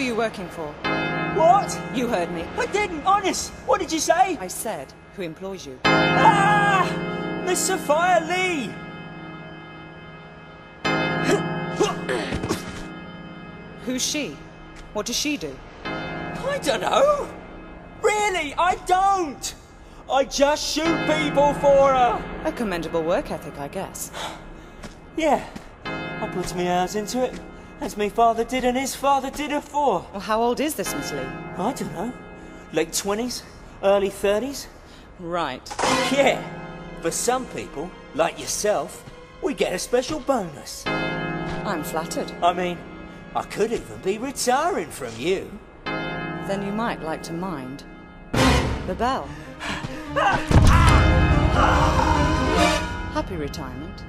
are you working for? What? You heard me. I didn't, honest. What did you say? I said, who employs you? Ah! Miss Sophia Lee! Who's she? What does she do? I don't know. Really, I don't. I just shoot people for her. A commendable work ethic, I guess. Yeah, I put my hours into it, as my father did and his father did afore. Well, how old is this Miss Lee? I don't know. Late 20s, early 30s. Right. Yeah, for some people, like yourself, we get a special bonus. I'm flattered. I mean, I could even be retiring from you. Then you might like to mind the bell. Happy retirement.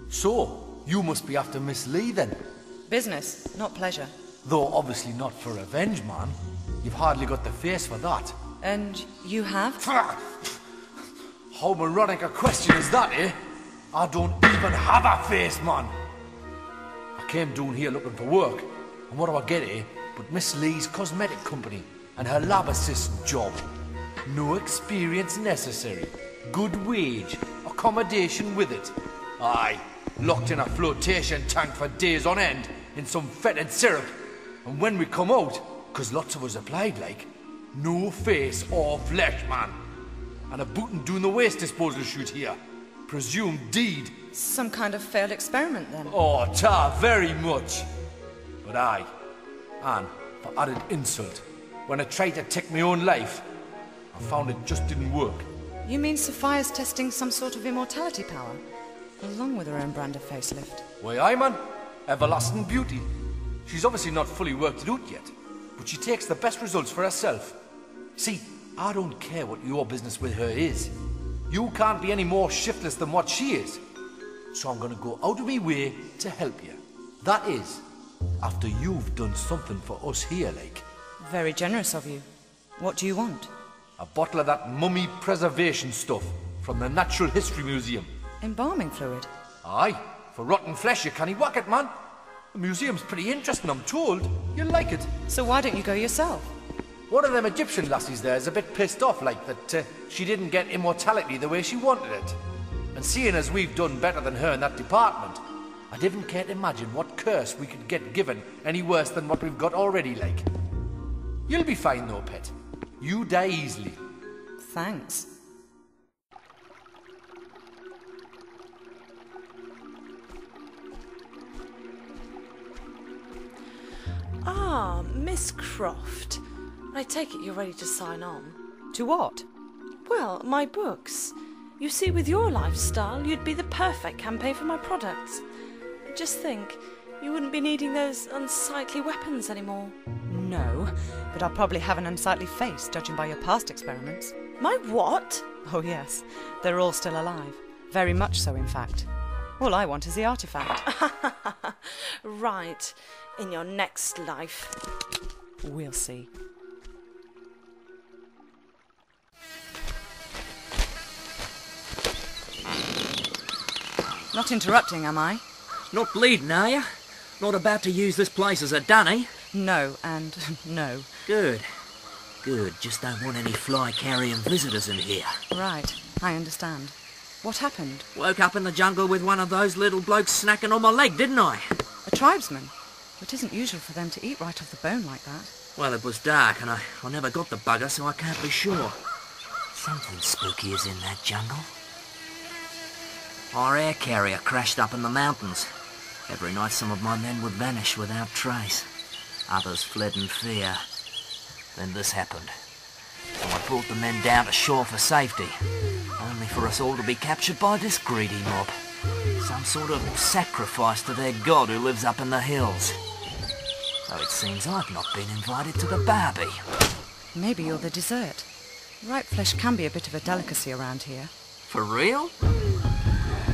So, you must be after Miss Lee then? Business, not pleasure. Though obviously not for revenge, man. You've hardly got the face for that. And you have? How moronic a question is that, eh? I don't even have a face, man. I came down here looking for work, and what do I get, eh? But Miss Lee's cosmetic company and her lab assistant job. No experience necessary. Good wage, accommodation with it. Aye, locked in a flotation tank for days on end in some fetid syrup. And when we come out, 'cause lots of us applied like, no face or flesh, man. And a bootin' doing the waste disposal shoot here. Presumed deed. Some kind of failed experiment then? Oh, ta, very much. But aye, and for added insult, when I tried to take my own life, I found it just didn't work. You mean Sophia's testing some sort of immortality power? Along with her own brand of facelift. Why, aye, man. Everlasting beauty. She's obviously not fully worked it out yet, but she takes the best results for herself. See, I don't care what your business with her is. You can't be any more shiftless than what she is. So I'm gonna go out of my way to help you. That is, after you've done something for us here, like. Very generous of you. What do you want? A bottle of that mummy preservation stuff from the Natural History Museum. Embalming fluid? Aye, for rotten flesh you can't whack it, man. The museum's pretty interesting, I'm told. You'll like it. So why don't you go yourself? One of them Egyptian lassies there is a bit pissed off, like, that she didn't get immortality the way she wanted it. And seeing as we've done better than her in that department, I didn't care to imagine what curse we could get given any worse than what we've got already, like. You'll be fine though, pet. You die easily. Thanks. Ah, Miss Croft. I take it you're ready to sign on. To what? Well, my books. You see, with your lifestyle, you'd be the perfect campaign for my products. Just think, you wouldn't be needing those unsightly weapons anymore. No, but I'll probably have an unsightly face, judging by your past experiments. My what? Oh yes, they're all still alive. Very much so, in fact. All I want is the artifact. Right, in your next life. We'll see. Not interrupting, am I? Not bleeding, are you? Not about to use this place as a dunny? No, and no. Good. Good. Just don't want any fly-carrying visitors in here. Right, I understand. What happened? Woke up in the jungle with one of those little blokes snacking on my leg, didn't I? A tribesman? It isn't usual for them to eat right off the bone like that. Well, it was dark and I never got the bugger, so I can't be sure. Something spooky is in that jungle. Our air carrier crashed up in the mountains. Every night some of my men would vanish without trace. Others fled in fear. Then this happened. So I brought the men down to shore for safety, only for us all to be captured by this greedy mob. Some sort of sacrifice to their god who lives up in the hills. So it seems I've not been invited to the barbie. Maybe you're the dessert. Ripe flesh can be a bit of a delicacy around here. For real?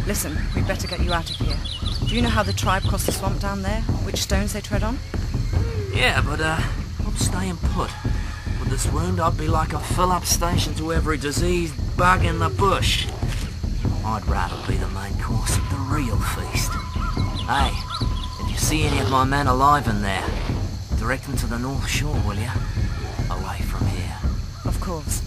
Listen, we'd better get you out of here. Do you know how the tribe crossed the swamp down there? Which stones they tread on? Yeah, but I'm staying put. With this wound, I'd be like a fill-up station to every diseased bug in the bush. I'd rather be the main course of the real feast. Hey, if you see any of my men alive in there, direct them to the North Shore, will you? Away from here. Of course.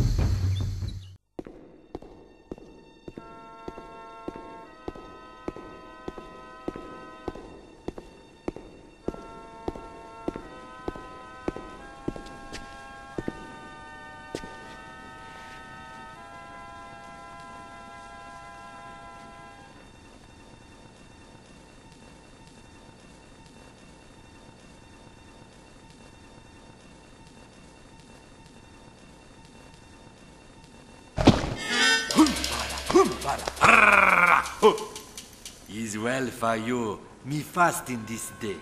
Is well for you, me fasting this day.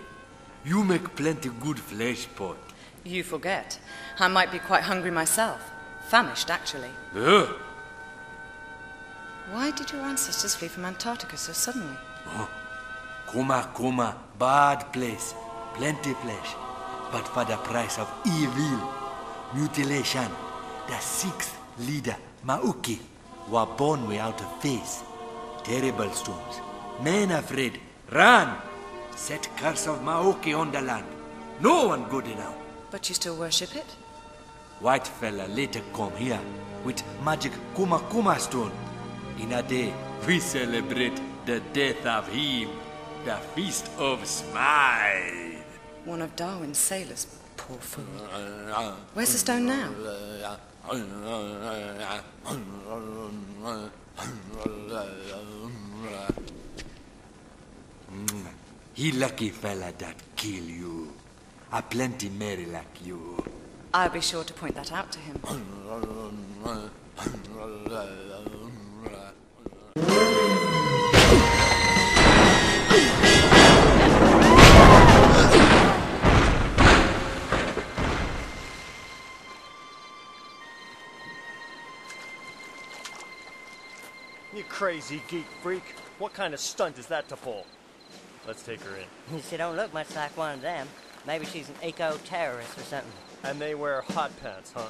You make plenty good flesh pot. You forget. I might be quite hungry myself. Famished, actually. Why did your ancestors flee from Antarctica so suddenly? Coma, bad place. Plenty flesh. But for the price of evil. Mutilation. The sixth leader, Mauki, were born without a face. Terrible storms. Men afraid. Run! Set curse of Maoki on the land. No one good enough. But you still worship it? White fella later come here with magic Kuma stone. In a day, we celebrate the death of him. The Feast of Smile. One of Darwin's sailors, poor fool. Where's the stone now? He lucky fella that kill you. A plenty merry like you. I'll be sure to point that out to him. You crazy geek freak. What kind of stunt is that to pull? Let's take her in. She don't look much like one of them. Maybe she's an eco-terrorist or something. And they wear hot pants, huh?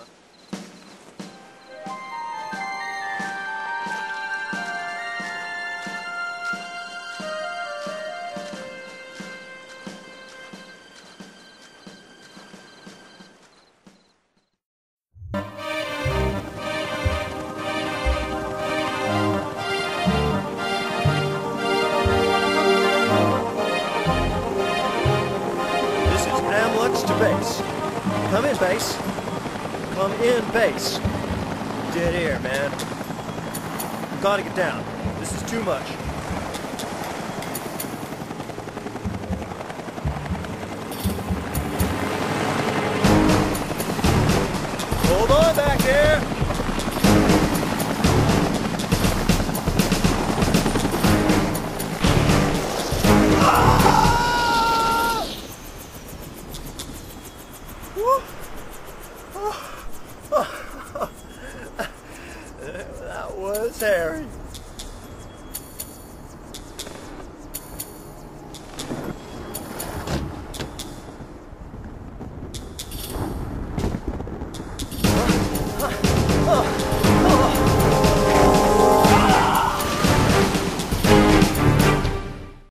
Base. Come in, base. Come in, base. Dead air, man. You gotta get down. This is too much. Hold on back there. That was Harry.